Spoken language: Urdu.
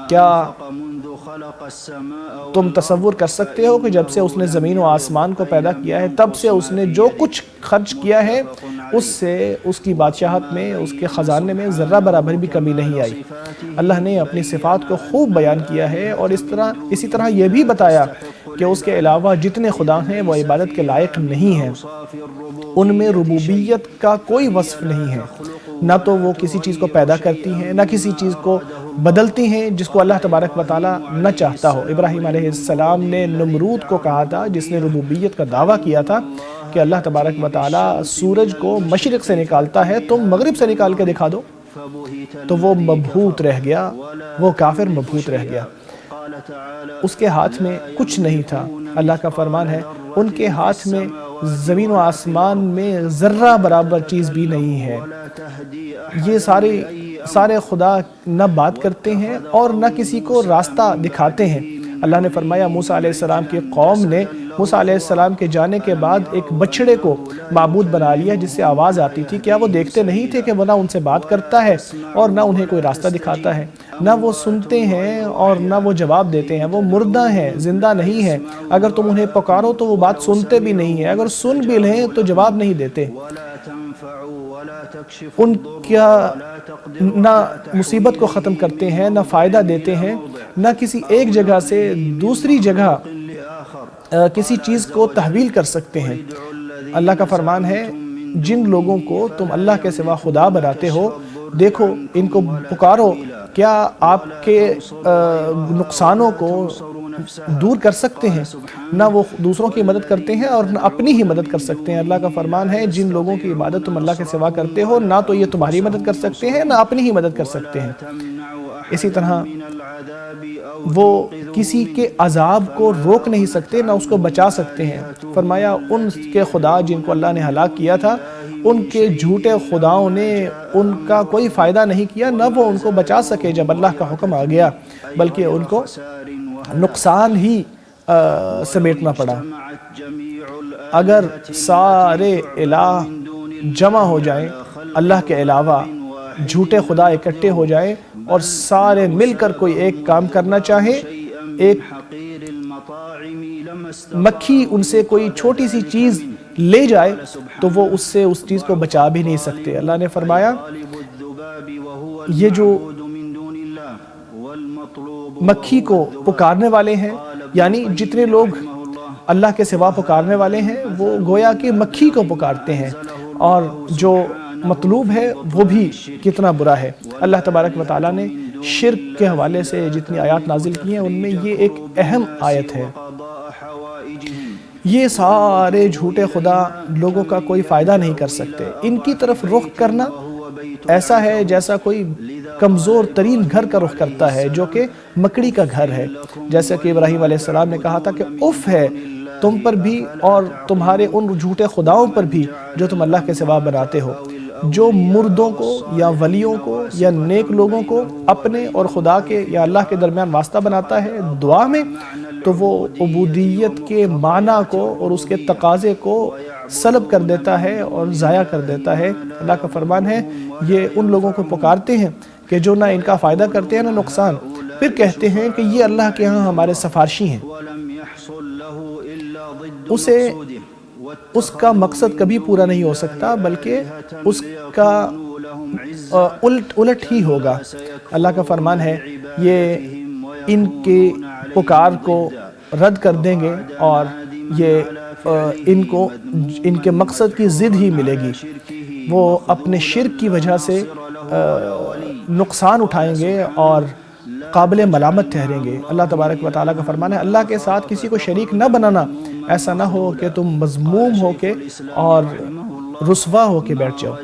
کیا تم تصور کر سکتے ہو کہ جب سے اس نے زمین و آسمان کو پیدا کیا ہے تب سے اس نے جو کچھ خرچ کیا ہے اس سے اس کی بادشاہت میں، اس کے خزانے میں ذرہ برابر بھی کمی نہیں آئی۔ اللہ نے اپنی صفات کو خوب بیان کیا ہے اور اسی طرح یہ بھی بتایا کہ اس کے علاوہ جتنے خدا ہیں وہ عبادت کے لائق نہیں ہیں، ان میں ربوبیت کا کوئی وصف نہیں ہے، نہ تو وہ کسی چیز کو پیدا کرتی ہیں نہ کسی چیز کو بدلتی ہیں جس کو اللہ تبارک و تعالیٰ نہ چاہتا ہو۔ ابراہیم علیہ السلام نے نمرود کو کہا تھا، جس نے ربوبیت کا دعویٰ کیا تھا، کہ اللہ تبارک و تعالیٰ سورج کو مشرق سے نکالتا ہے، تم مغرب سے نکال کے دکھا دو، تو وہ مبہوت رہ گیا، وہ کافر مبہوت رہ گیا۔ اس کے ہاتھ میں کچھ نہیں تھا۔ اللہ کا فرمان ہے ان کے ہاتھ میں زمین و آسمان میں ذرہ برابر چیز بھی نہیں ہے۔ یہ سارے خدا نہ بات کرتے ہیں اور نہ کسی کو راستہ دکھاتے ہیں۔ اللہ نے فرمایا موسیٰ علیہ السلام کی قوم نے موسیٰ علیہ السلام کے جانے کے بعد ایک بچڑے کو معبود بنا لیا جس سے آواز آتی تھی۔ کیا وہ دیکھتے نہیں تھے کہ وہ نہ ان سے بات کرتا ہے اور نہ انہیں کوئی راستہ دکھاتا ہے، نہ وہ سنتے ہیں اور نہ وہ جواب دیتے ہیں، وہ مردہ ہیں، زندہ نہیں ہیں، اگر تم انہیں پکارو تو وہ بات سنتے بھی نہیں ہیں، اگر سن بھی لیں تو جواب نہیں دیتے، ان کا نہ مصیبت کو ختم کرتے ہیں نہ فائدہ دیتے ہیں، نہ کسی ایک جگہ سے دوسری جگہ کسی چیز کو تحویل کر سکتے ہیں۔ اللہ کا فرمان ہے جن لوگوں کو تم اللہ کے سوا خدا بناتے ہو، دیکھو ان کو پکارو، کیا آپ کے نقصانوں کو دور کر سکتے ہیں؟ نہ وہ دوسروں کی مدد کرتے ہیں اور نہ اپنی ہی مدد کر سکتے ہیں۔ اللہ کا فرمان ہے جن لوگوں کی عبادت تم اللہ کے سوا کرتے ہو، نہ تو یہ تمہاری مدد کر سکتے ہیں نہ اپنی ہی مدد کر سکتے ہیں۔ اسی طرح وہ کسی کے عذاب کو روک نہیں سکتے نہ اس کو بچا سکتے ہیں۔ فرمایا ان کے خدا جن کو اللہ نے ہلاک کیا تھا، ان کے جھوٹے خداؤں نے ان کا کوئی فائدہ نہیں کیا، نہ وہ ان کو بچا سکے جب اللہ کا حکم آ گیا، بلکہ ان کو نقصان ہی سمیٹنا پڑا۔ اگر سارے الہ جمع ہو جائیں، اللہ کے علاوہ جھوٹے خدا اکٹھے ہو جائیں اور سارے مل کر کوئی ایک کام کرنا چاہیں، ایک مکھی ان سے کوئی چھوٹی سی چیز لے جائے تو وہ اس سے اس چیز کو بچا بھی نہیں سکتے۔ اللہ نے فرمایا یہ جو مکھی کو پکارنے والے ہیں، یعنی جتنے لوگ اللہ کے سوا پکارنے والے ہیں وہ گویا کہ مکھی کو پکارتے ہیں، اور جو مطلوب ہے وہ بھی کتنا برا ہے۔ اللہ تبارک و تعالیٰ نے شرک کے حوالے سے جتنی آیات نازل کی ہیں ان میں یہ ایک اہم آیت ہے۔ یہ سارے جھوٹے خدا لوگوں کا کوئی فائدہ نہیں کر سکتے۔ ان کی طرف رخ کرنا ایسا ہے جیسا کوئی کمزور ترین گھر کا رخ کرتا ہے جو کہ مکڑی کا گھر ہے، جیسا کہ ابراہیم علیہ السلام نے کہا تھا کہ اف ہے تم پر بھی اور تمہارے ان جھوٹے خداؤں پر بھی جو تم اللہ کے سوا بناتے ہو۔ جو مردوں کو یا ولیوں کو یا نیک لوگوں کو اپنے اور خدا کے یا اللہ کے درمیان واسطہ بناتا ہے دعا میں، تو وہ عبودیت کے معنی کو اور اس کے تقاضے کو سلب کر دیتا ہے اور ضائع کر دیتا ہے۔ اللہ کا فرمان ہے یہ ان لوگوں کو پکارتے ہیں کہ جو نہ ان کا فائدہ کرتے ہیں نہ نقصان، پھر کہتے ہیں کہ یہ اللہ کے ہاں ہمارے سفارشی ہیں۔ اسے اس کا مقصد کبھی پورا نہیں ہو سکتا بلکہ اس کا الٹ ہی ہوگا۔ اللہ کا فرمان ہے یہ ان کے پکار کو رد کر دیں گے اور یہ ان کے مقصد کی ضد ہی ملے گی۔ وہ اپنے شرک کی وجہ سے نقصان اٹھائیں گے اور قابل ملامت ٹھہریں گے۔ اللہ تبارک و تعالیٰ کا فرمان ہے اللہ کے ساتھ کسی کو شریک نہ بنانا، ایسا نہ ہو کہ تم مذموم ہو کے اور رسوا ہو کے بیٹھ جاؤ۔